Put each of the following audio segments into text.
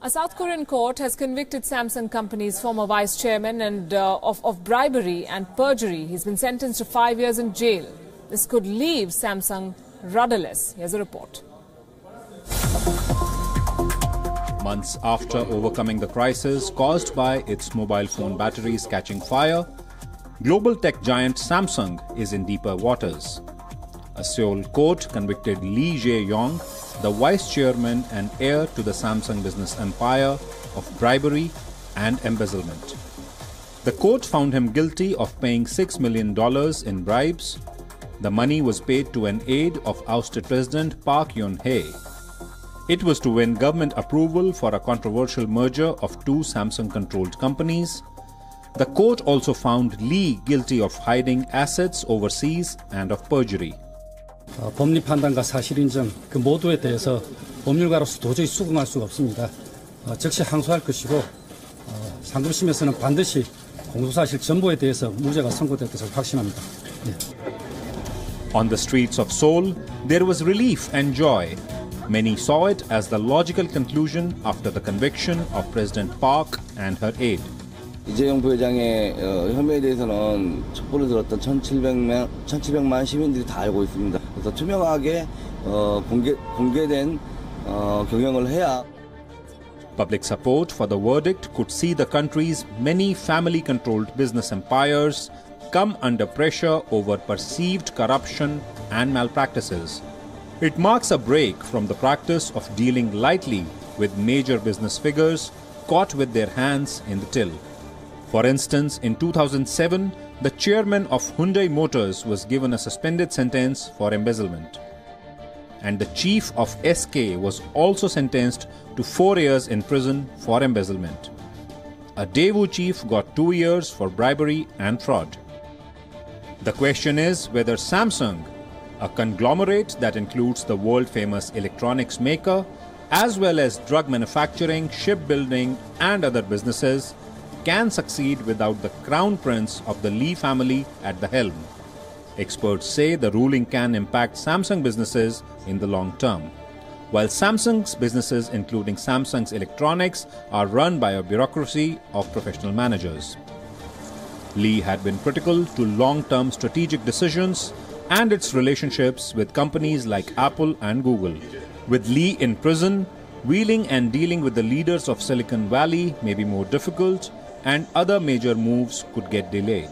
A South Korean court has convicted Samsung Company's former vice chairman of bribery and perjury. He's been sentenced to 5 years in jail. This could leave Samsung rudderless. Here's a report. Months after overcoming the crisis caused by its mobile phone batteries catching fire, global tech giant Samsung is in deeper waters. A Seoul court convicted Lee Jae-yong, the vice chairman and heir to the Samsung business empire, of bribery and embezzlement. The court found him guilty of paying $6 million in bribes. The money was paid to an aide of ousted President Park Geun Hye. It was to win government approval for a controversial merger of two Samsung-controlled companies. The court also found Lee guilty of hiding assets overseas and of perjury. 법리 판단과 사실 인정 그 모두에 대해서 법률가로서 도저히 수긍할 수가 없습니다. 즉시 항소할 것이고 상급심에서는 반드시 공소사실 전부에 대해서 무죄가 선고될 것을 확신합니다. On the streets of Seoul, there was relief and joy. Many saw it as the logical conclusion after the conviction of President Park and her aide. 이재용 부회장의 혐의에 대해서는 촛불을 들었던 1,700만 시민들이 다 알고 있습니다. 그래서 투명하게 공개된 경영을 해야. Public support for the verdict could see the country's many family-controlled business empires come under pressure over perceived corruption and malpractices. It marks a break from the practice of dealing lightly with major business figures caught with their hands in the till. For instance, in 2007, the chairman of Hyundai Motors was given a suspended sentence for embezzlement. And the chief of SK was also sentenced to 4 years in prison for embezzlement. A Daewoo chief got 2 years for bribery and fraud. The question is whether Samsung, a conglomerate that includes the world-famous electronics maker, as well as drug manufacturing, shipbuilding and other businesses, can succeed without the crown prince of the Lee family at the helm. Experts say the ruling can impact Samsung businesses in the long term. While Samsung's businesses, including Samsung's electronics, are run by a bureaucracy of professional managers. Lee had been critical to long-term strategic decisions and its relationships with companies like Apple and Google. With Lee in prison, wheeling and dealing with the leaders of Silicon Valley may be more difficult, and other major moves could get delayed.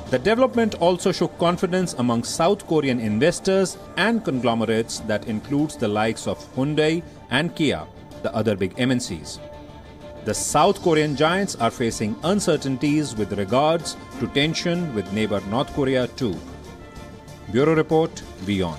The development also shook confidence among South Korean investors and conglomerates that includes the likes of Hyundai and Kia, the other big MNCs. The South Korean giants are facing uncertainties with regards to tension with neighbor North Korea too. Bureau Report, WION.